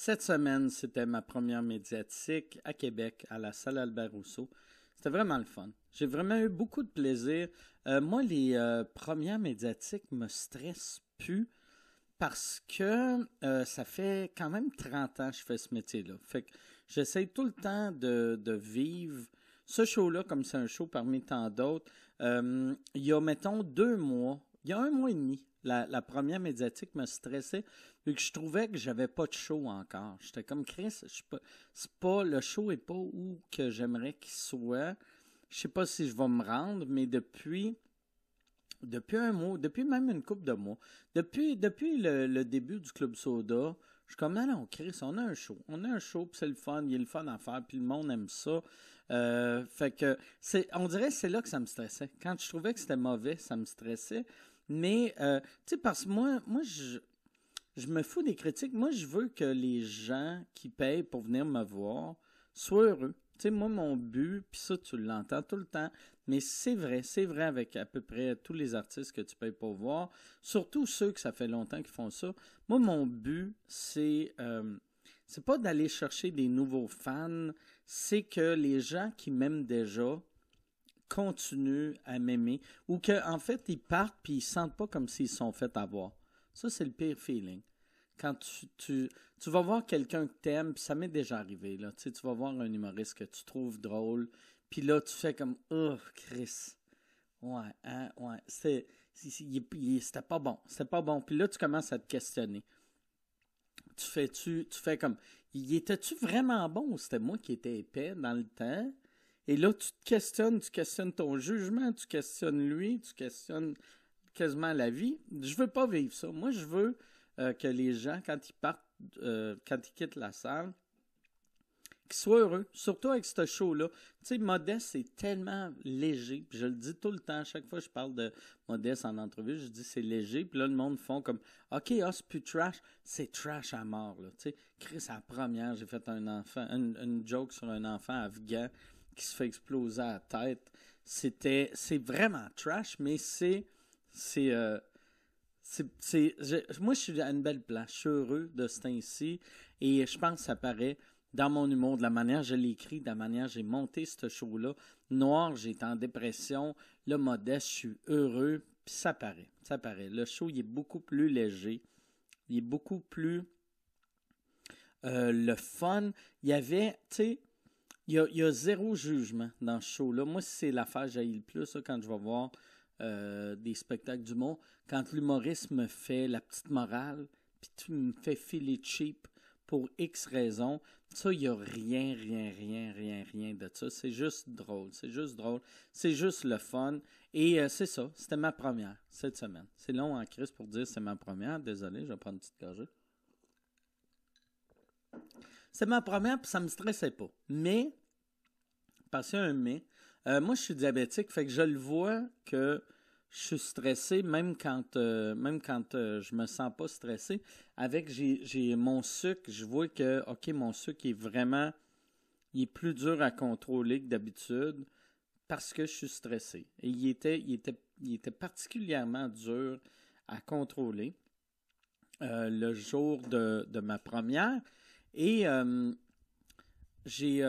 Cette semaine, c'était ma première médiatique à Québec, à la salle Albert-Rousseau. C'était vraiment le fun. J'ai vraiment eu beaucoup de plaisir. Moi, les premières médiatiques me stressent plus parce que ça fait quand même 30 ans que je fais ce métier-là. Fait que j'essaie tout le temps de vivre ce show-là comme c'est un show parmi tant d'autres. Il y a, mettons, 2 mois, il y a un mois et demi, la première médiatique me stressait vu que je trouvais que j'avais pas de show encore. J'étais comme Chris, c'est pas, le show est pas où que j'aimerais qu'il soit. Je sais pas si je vais me rendre, mais depuis un mois, depuis même une couple de mois, depuis le début du Club Soda, je suis comme, non, non, Chris, on a un show, puis c'est le fun, il y a le fun à faire, puis le monde aime ça. Fait que, on dirait que c'est là que ça me stressait. Quand je trouvais que c'était mauvais, ça me stressait. Mais, tu sais, parce que je me fous des critiques. Moi, je veux que les gens qui payent pour venir me voir soient heureux. Tu sais, moi, mon but, puis ça, tu l'entends tout le temps, mais c'est vrai avec à peu près tous les artistes que tu payes pour voir, surtout ceux que ça fait longtemps qu'ils font ça. Moi, mon but, c'est pas d'aller chercher des nouveaux fans, c'est que les gens qui m'aiment déjà continuent à m'aimer, ou qu'en fait, ils partent puis ils sentent pas comme s'ils se sont fait avoir. Ça, c'est le pire feeling quand tu vas voir quelqu'un que t'aimes, puis ça m'est déjà arrivé, là, tu sais, tu vas voir un humoriste que tu trouves drôle, puis là, tu fais comme, oh, Chris, ouais, hein, ouais, c'était pas bon, puis là, tu commences à te questionner. Tu fais comme, il était-tu vraiment bon ou c'était moi qui étais épais dans le temps? Et là, tu questionnes ton jugement, tu questionnes lui, tu questionnes quasiment la vie. Je veux pas vivre ça. Moi, je veux que les gens, quand ils partent, quand ils quittent la salle, qu'ils soient heureux. Surtout avec ce show-là. Tu sais, Modeste, c'est tellement léger. Puis je le dis tout le temps. À chaque fois que je parle de Modeste en entrevue, je dis c'est léger. Puis là, le monde font comme OK, c'est plus trash. C'est trash à mort, là. Tu sais, Chris, à la première, j'ai fait une joke sur un enfant afghan qui se fait exploser à la tête. C'est vraiment trash, mais c'est, euh, moi, je suis à une belle place. Je suis heureux de ce temps-ci. Et je pense que ça paraît dans mon humour, de la manière que je l'ai écrit, de la manière que j'ai monté ce show-là. Noir, j'étais en dépression. Le Modeste, je suis heureux. Puis ça paraît. Ça paraît. Le show, il est beaucoup plus léger. Il est beaucoup plus le fun. Il y avait, tu sais, il y a zéro jugement dans ce show-là. Moi, c'est l'affaire que j'haïs le plus, là, quand je vais voir des spectacles d'humour. Quand l'humoriste me fait la petite morale, puis tu me fais filer cheap pour X raisons, ça, il n'y a rien de ça. C'est juste drôle. C'est juste drôle. C'est juste le fun. Et c'est ça. C'était ma première cette semaine. C'est long en crise pour dire c'est ma première. Désolé, je vais prendre une petite gorgée. C'est ma première, puis ça me stressait pas. Mais, parce qu'il y a un mais, moi, je suis diabétique, fait que je le vois que je suis stressé, même quand je me sens pas stressé. Avec, j'ai mon sucre, je vois que, OK, mon sucre est vraiment, il est plus dur à contrôler que d'habitude parce que je suis stressé. Et il était particulièrement dur à contrôler le jour de ma première. Et j'ai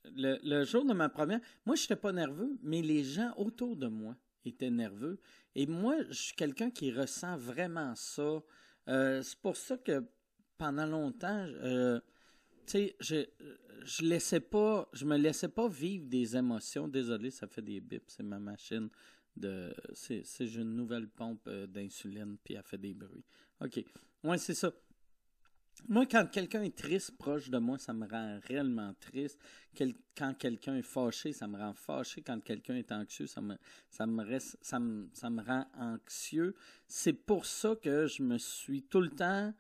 le jour de ma première, moi je n'étais pas nerveux, mais les gens autour de moi étaient nerveux. Et moi, je suis quelqu'un qui ressent vraiment ça. C'est pour ça que pendant longtemps, tu sais, je me laissais pas vivre des émotions. Désolé, ça fait des bips, c'est ma machine j'ai une nouvelle pompe d'insuline, puis elle fait des bruits. OK. Ouais, c'est ça. Moi, quand quelqu'un est triste proche de moi, ça me rend réellement triste. Quand quelqu'un est fâché, ça me rend fâché. Quand quelqu'un est anxieux, ça me rend anxieux. C'est pour ça que je me suis tout le temps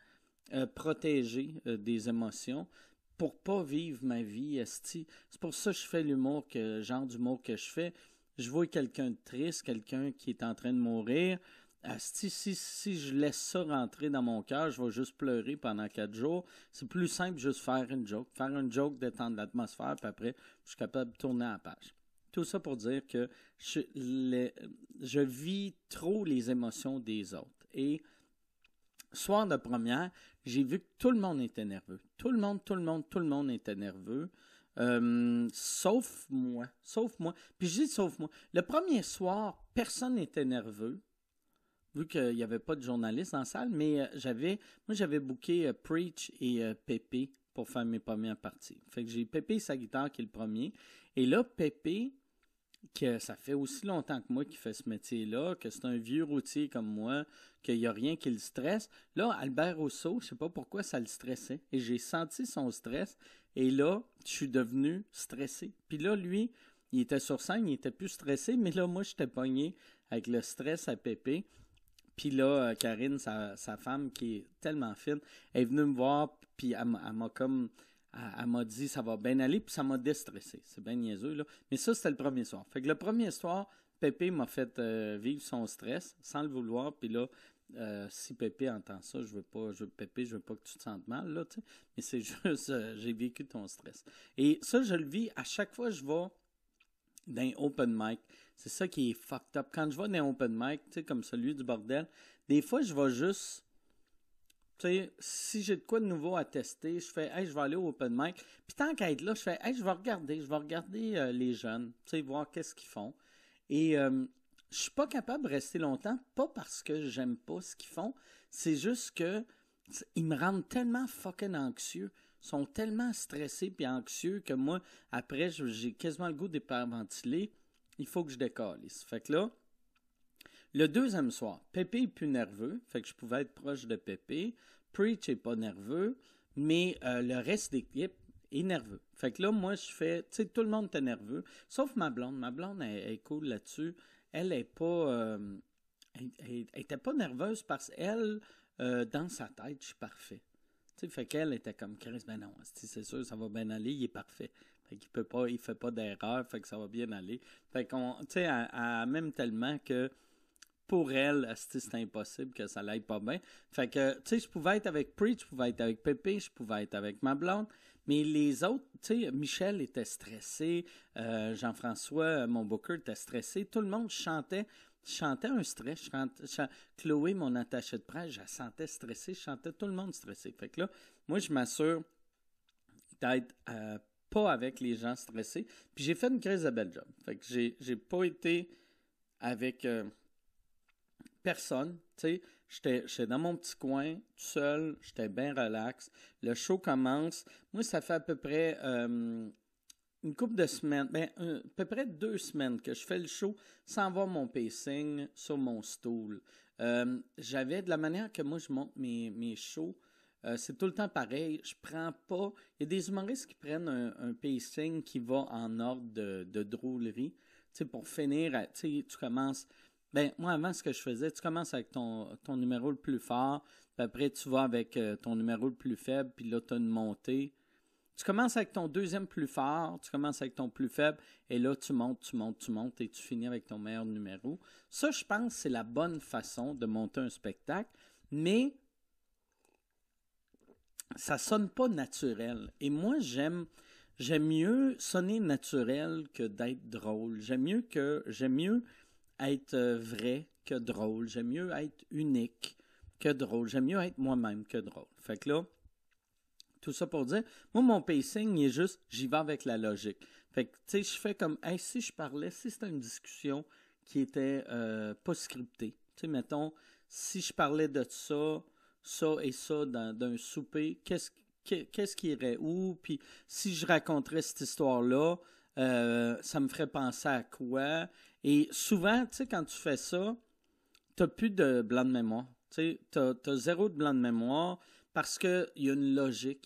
protégé des émotions pour pas vivre ma vie esti. C'est pour ça que je fais genre d'humour que je fais. Je vois quelqu'un de triste, quelqu'un qui est en train de mourir. Si je laisse ça rentrer dans mon cœur, je vais juste pleurer pendant 4 jours. C'est plus simple juste faire une joke. Faire une joke, détendre l'atmosphère, puis après, je suis capable de tourner à la page. Tout ça pour dire que je vis trop les émotions des autres. Et Soir de première, j'ai vu que tout le monde était nerveux. Tout le monde était nerveux. Sauf moi. Sauf moi. Puis je dis sauf moi. Le premier soir, personne n'était nerveux, vu qu'il n'y avait pas de journalistes en salle, mais j'avais booké Preach et Pépé pour faire mes premières parties. Fait que j'ai Pépé et sa guitare qui est le premier. Et là, Pépé, que ça fait aussi longtemps que moi qui fait ce métier-là, que c'est un vieux routier comme moi, qu'il n'y a rien qui le stresse. Là, Albert Rousseau, je ne sais pas pourquoi ça le stressait. Et j'ai senti son stress. Et là, je suis devenu stressé. Puis là, lui, il était sur scène, il était plus stressé, mais là, moi, j'étais pogné avec le stress à Pépé. Puis là, Karine, sa femme, qui est tellement fine, elle est venue me voir, puis elle m'a comme... Elle m'a dit ça va bien aller, puis ça m'a déstressé. C'est bien niaiseux, là. Mais ça, c'était le premier soir. Fait que le premier soir, Pépé m'a fait vivre son stress sans le vouloir. Puis là, si Pépé entend ça, Pépé, je veux pas que tu te sentes mal, là, tu sais. Mais c'est juste, j'ai vécu ton stress. Et ça, je le vis à chaque fois que je vais dans un open mic. C'est ça qui est fucked up. Quand je vais dans un open mic, tu sais, comme celui du bordel, des fois, je vais juste... Tu sais, si j'ai de quoi de nouveau à tester, je fais, hey, je vais aller au open mic. Puis tant qu'à être là, je fais, hey, je vais regarder les jeunes, tu sais, voir qu'est-ce qu'ils font. Et je suis pas capable de rester longtemps, pas parce que j'aime pas ce qu'ils font, c'est juste que ils me rendent tellement fucking anxieux, sont tellement stressés puis anxieux que moi, après, j'ai quasiment le goût d'hyperventiler. Il faut que je décalisse. Fait que là, le deuxième soir, Pépé est plus nerveux, fait que je pouvais être proche de Pépé. Preach est pas nerveux, mais le reste d'équipe est nerveux. Fait que là, moi, je fais, tu sais, tout le monde était nerveux, sauf ma blonde. Ma blonde, elle est cool là-dessus. Elle est pas, elle était pas nerveuse parce qu'elle, dans sa tête, je suis parfait. Tu sais, fait qu'elle était comme Chris, ben non, c'est sûr, ça va bien aller, il est parfait. Fait qu'il peut pas, il fait pas d'erreur, fait que ça va bien aller. Fait qu'on, tu sais, elle m'aime tellement que pour elle, c'est impossible que ça l'aille pas bien. Fait que, tu sais, je pouvais être avec Preach, je pouvais être avec Pépé, je pouvais être avec ma blonde, mais les autres, tu sais, Michel était stressé, Jean-François, mon booker, était stressé, tout le monde chantait un stress. Chloé, mon attachée de presse, je la sentais stressée, je chantais tout le monde stressé. Fait que là, moi, je m'assure d'être pas avec les gens stressés. Puis j'ai fait une crise de belle job. Fait que j'ai pas été avec... personne, tu sais, j'étais dans mon petit coin, tout seul, j'étais bien relax. Le show commence. Moi, ça fait à peu près une couple de semaines, à peu près 2 semaines que je fais le show sans voir mon pacing sur mon stool. J'avais, de la manière que moi je monte mes shows, c'est tout le temps pareil. Je prends pas... Il y a des humoristes qui prennent un pacing qui va en ordre de drôlerie. Tu sais, pour finir, tu sais, tu commences... Ben, moi, avant, ce que je faisais, tu commences avec ton numéro le plus fort, puis après, tu vas avec ton numéro le plus faible, puis là, tu as une montée. Tu commences avec ton deuxième plus fort, tu commences avec ton plus faible, et là, tu montes, et tu finis avec ton meilleur numéro. Ça, je pense, c'est la bonne façon de monter un spectacle, mais ça sonne pas naturel. Et moi, j'aime mieux sonner naturel que d'être drôle. J'aime mieux être vrai que drôle. J'aime mieux être unique que drôle. J'aime mieux être moi-même que drôle. Fait que là, tout ça pour dire, moi, mon pacing, il est juste, j'y vais avec la logique. Fait que, tu sais, je fais comme, hey, si c'était une discussion qui était pas scriptée. Tu sais, mettons, si je parlais de ça et ça d'un souper, qu'est-ce qui irait où? Puis si je raconterais cette histoire-là, ça me ferait penser à quoi? Et souvent, tu sais, quand tu fais ça, t'as plus de blanc de mémoire. Tu sais, t'as zéro de blanc de mémoire parce qu'il y a une logique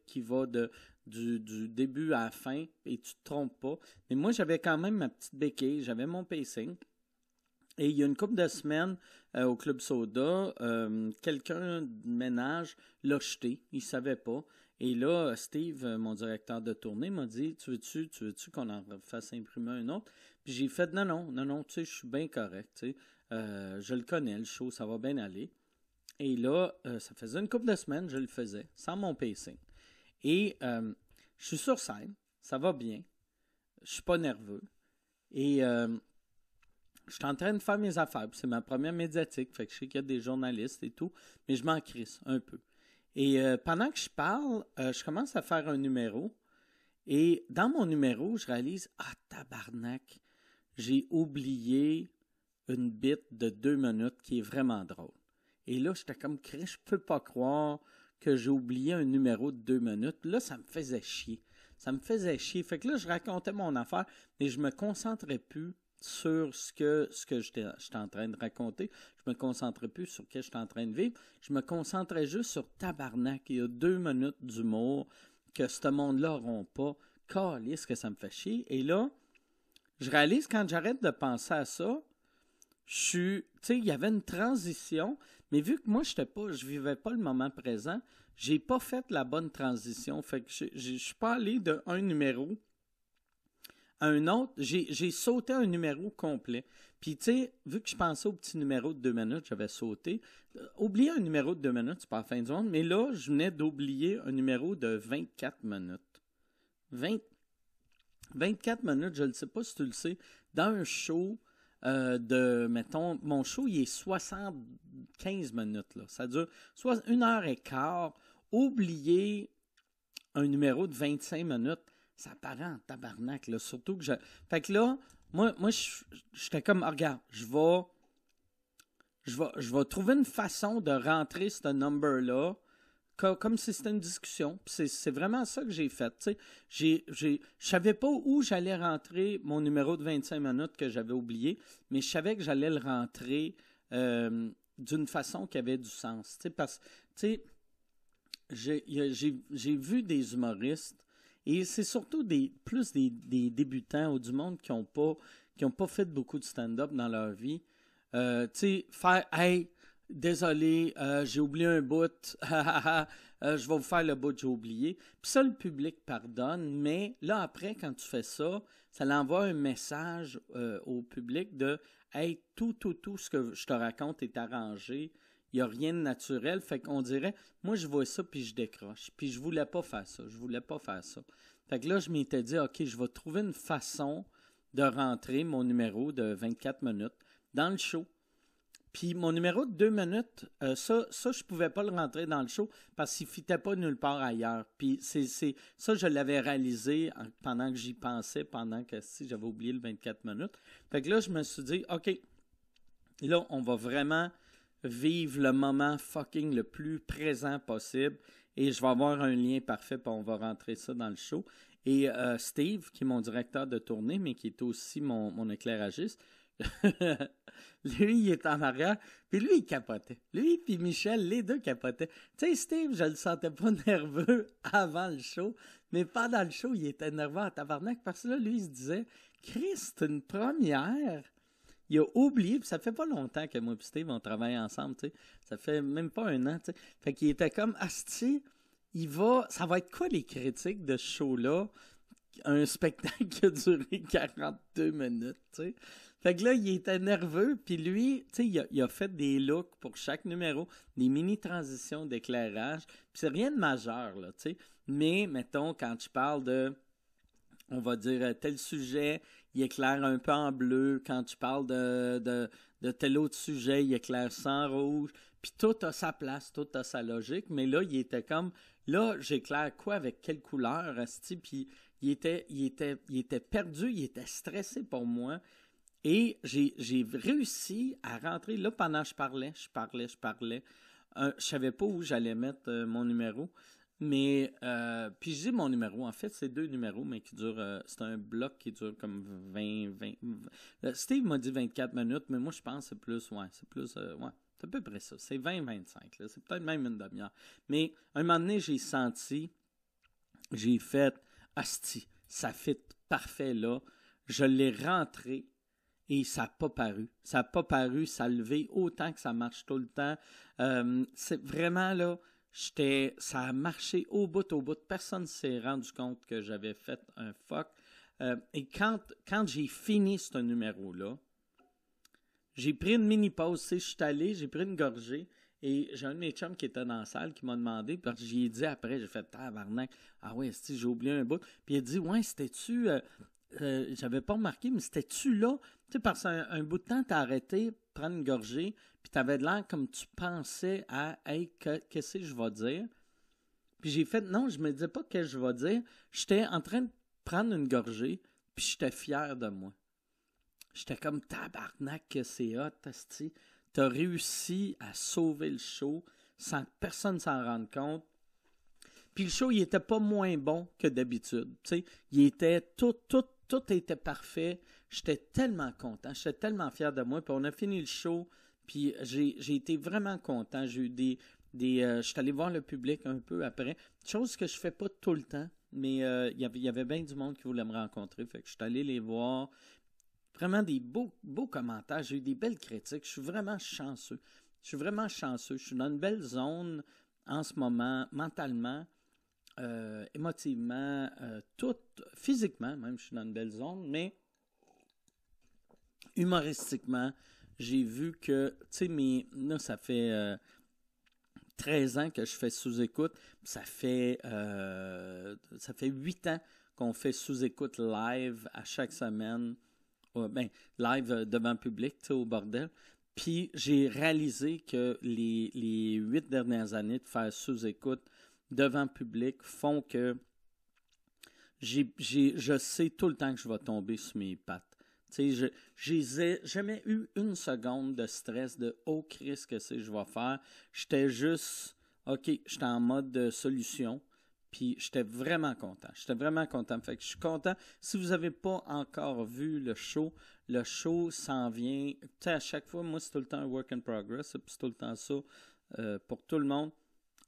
qui va du début à la fin et tu te trompes pas. Mais moi, j'avais quand même ma petite béquille, j'avais mon pacing. Et il y a une couple de semaines au Club Soda, quelqu'un de ménage l'a jeté, il savait pas. Et là, Steve, mon directeur de tournée, m'a dit, tu veux-tu qu'on en fasse imprimer un autre? Puis j'ai fait, non, tu sais, je suis bien correct, tu sais. Je le connais, le show, ça va bien aller. Et là, ça faisait une couple de semaines, je le faisais, sans mon pacing. Et je suis sur scène, ça va bien, je suis pas nerveux. Et je suis en train de faire mes affaires. C'est ma première médiatique. Fait que je sais qu'il y a des journalistes et tout. Mais je m'en crisse un peu. Et pendant que je parle, je commence à faire un numéro. Et dans mon numéro, je réalise, tabarnak, j'ai oublié une bit de 2 minutes qui est vraiment drôle. Et là, j'étais comme, je peux pas croire que j'ai oublié un numéro de 2 minutes. Là, ça me faisait chier. Fait que là, je racontais mon affaire, mais je me concentrais plus sur ce que j'étais en train de raconter. Je me concentrais plus sur ce que j'étais en train de vivre. Je me concentrais juste sur tabarnak. Il y a 2 minutes d'humour que ce monde-là n'auront pas. Calisse que ça me fait chier. Et là, je réalise quand j'arrête de penser à ça, tu sais, il y avait une transition, mais vu que moi, je vivais pas le moment présent, j'ai pas fait la bonne transition. Fait que je suis pas allé d'un numéro à un autre. J'ai sauté un numéro complet. Puis, tu sais, vu que je pensais au petit numéro de 2 minutes, j'avais sauté. Oublier un numéro de 2 minutes, c'est pas la fin du monde, mais là, je venais d'oublier un numéro de 24 minutes. 24 minutes, je ne sais pas si tu le sais, dans un show mettons, mon show, il est 75 minutes, là. Ça dure soit 1h15. Oublier un numéro de 25 minutes, ça paraît en tabarnak, là. Surtout que fait que là, moi j'étais comme, regarde, je vais trouver une façon de rentrer ce number-là comme si c'était une discussion. C'est vraiment ça que j'ai fait. Je savais pas où j'allais rentrer mon numéro de 25 minutes que j'avais oublié, mais je savais que j'allais le rentrer d'une façon qui avait du sens. Parce que j'ai vu des humoristes, et c'est surtout plus des débutants ou du monde qui ont pas fait beaucoup de stand-up dans leur vie. Faire « Hey, désolé, j'ai oublié un bout. Je vais vous faire le bout que j'ai oublié. » Puis ça, le public pardonne, mais là, après, quand tu fais ça, ça l'envoie un message au public de « Hey, tout ce que je te raconte est arrangé. Il n'y a rien de naturel. » Fait qu'on dirait, moi, je vois ça, puis je décroche. Puis je voulais pas faire ça. Fait que là, je m'étais dit, OK, je vais trouver une façon de rentrer mon numéro de 24 minutes dans le show. Puis mon numéro de 2 minutes, ça, je pouvais pas le rentrer dans le show parce qu'il ne fitait pas nulle part ailleurs. Puis ça, je l'avais réalisé pendant que j'y pensais, pendant que j'avais oublié le 24 minutes. Fait que là, je me suis dit, OK, là, on va vraiment vivre le moment fucking le plus présent possible et je vais avoir un lien parfait puis on va rentrer ça dans le show. Et Steve, qui est mon directeur de tournée, mais qui est aussi mon éclairagiste, lui, il est en arrière, puis lui, il capotait. Lui puis Michel, les deux capotaient. Tu sais, Steve, je le sentais pas nerveux avant le show, mais pendant le show, il était nerveux en tabarnak, parce que là, lui, il se disait, Chris, c'est une première. Il a oublié, puis ça fait pas longtemps que moi et Steve, on travaille ensemble, tu sais. Ça fait même pas 1 an, tu sais. Fait qu'il était comme, asti, ça va être quoi les critiques de ce show-là? Un spectacle qui a duré 42 minutes, tu sais. Fait que là, il était nerveux, puis lui, tu sais, il a fait des looks pour chaque numéro, des mini-transitions d'éclairage, puis c'est rien de majeur, là, tu sais. Mais, mettons, quand tu parles de, on va dire, tel sujet, il éclaire un peu en bleu. Quand tu parles de tel autre sujet, il éclaire sans rouge. Puis tout a sa place, tout a sa logique. Mais là, il était comme, là, j'éclaire quoi avec quelle couleur, asti? Puis il était perdu, il était stressé pour moi. Et j'ai réussi à rentrer, là, pendant que je parlais. Je savais pas où j'allais mettre mon numéro. Mais, puis je dis mon numéro, en fait, c'est 2 numéros, mais qui durent, c'est un bloc qui dure comme 20. Steve m'a dit 24 minutes, mais moi, je pense que c'est plus, ouais, c'est à peu près ça. C'est 20-25, là, c'est peut-être même une demi-heure. Mais, un moment donné, j'ai fait, asti, ça fit parfait là. Je l'ai rentré. Et ça n'a pas paru. Ça a levé autant que ça marche tout le temps. C'est vraiment là, ça a marché au bout. Personne ne s'est rendu compte que j'avais fait un fuck. Et quand j'ai fini ce numéro-là, j'ai pris une mini-pause. Je suis allé, j'ai pris une gorgée. Et j'ai un de mes chums qui était dans la salle qui m'a demandé, parce que j'y ai dit après, j'ai fait tabarnak. Ah ouais, j'ai oublié un bout. Puis il a dit, ouais, c'était-tu. j'avais pas remarqué, mais c'était-tu là? Tu sais, parce qu'un bout de temps, t'as arrêté, prendre une gorgée, puis t'avais de l'air comme tu pensais à « Hey, qu'est-ce que je vais dire? » Puis j'ai fait « Non, je me disais pas que je vais dire. » J'étais en train de prendre une gorgée, puis j'étais fier de moi. J'étais comme « Tabarnak, que c'est hot, asti. T'as réussi à sauver le show sans que personne s'en rende compte. » Puis le show, il était pas moins bon que d'habitude. Tu sais, il était tout était parfait. J'étais tellement content, j'étais tellement fier de moi. Puis on a fini le show, puis j'ai été vraiment content. J'ai eu je suis allé voir le public un peu après. Chose que je fais pas tout le temps, mais il y avait bien du monde qui voulait me rencontrer. Fait que je suis allé les voir. Vraiment des beaux commentaires. J'ai eu des belles critiques. Je suis vraiment chanceux. Je suis vraiment chanceux. Je suis dans une belle zone en ce moment, mentalement. Émotivement, tout, physiquement, même, je suis dans une belle zone, mais humoristiquement, j'ai vu que, tu sais, là, ça fait 13 ans que je fais sous-écoute, ça fait 8 ans qu'on fait sous-écoute live à chaque semaine, live devant le public, tu sais, au bordel. Puis j'ai réalisé que les 8 dernières années de faire sous-écoute devant le public font que je sais tout le temps que je vais tomber sur mes pattes. Tu sais, j'ai jamais eu une seconde de stress de « Oh, Christ, que c'est que je vais faire? » J'étais juste « OK, j'étais en mode de solution. » Puis j'étais vraiment content. J'étais vraiment content. Fait que je suis content. Si vous n'avez pas encore vu le show s'en vient. Tu sais, à chaque fois, moi, c'est tout le temps un work in progress. Puis c'est tout le temps ça pour tout le monde.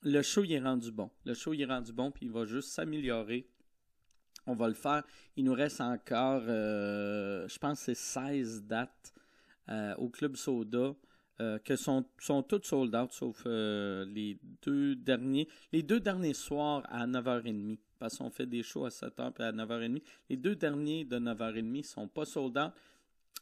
Le show, il est rendu bon. Le show, il est rendu bon, puis il va juste s'améliorer. On va le faire. Il nous reste encore, je pense, c'est 16 dates au Club Soda que sont toutes sold out, sauf les deux derniers soirs à 9h30. Parce qu'on fait des shows à 7h puis à 9h30. Les deux derniers de 9h30 ne sont pas sold out,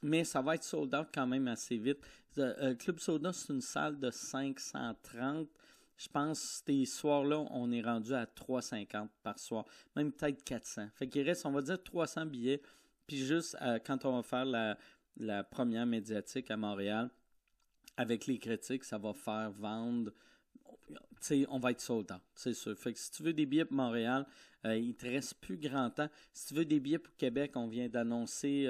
mais ça va être sold out quand même assez vite. Club Soda, c'est une salle de 530. Je pense que ces soirs-là, on est rendu à 350 par soir, même peut-être 400. Fait qu'il reste, on va dire, 300 billets. Puis juste quand on va faire la première médiatique à Montréal, avec les critiques, ça va faire vendre. Tu sais, on va être sold out, c'est sûr. Fait que si tu veux des billets pour Montréal, il ne te reste plus grand temps. Si tu veux des billets pour Québec, on vient d'annoncer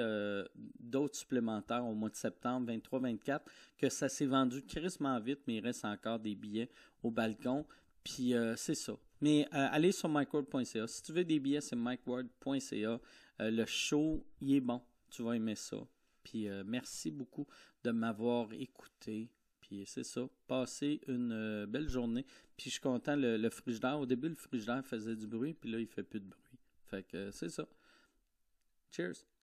d'autres supplémentaires au mois de septembre, 23-24, que ça s'est vendu crissement vite, mais il reste encore des billets au balcon. Puis c'est ça. Mais allez sur mikeward.ca. Si tu veux des billets, c'est mikeward.ca. Le show, il est bon. Tu vas aimer ça. Puis merci beaucoup de m'avoir écouté. Puis c'est ça. Passez une belle journée. Puis je suis content, le frigidaire. Au début, le frigidaire faisait du bruit, puis là, il fait plus de bruit. Fait que c'est ça. Cheers!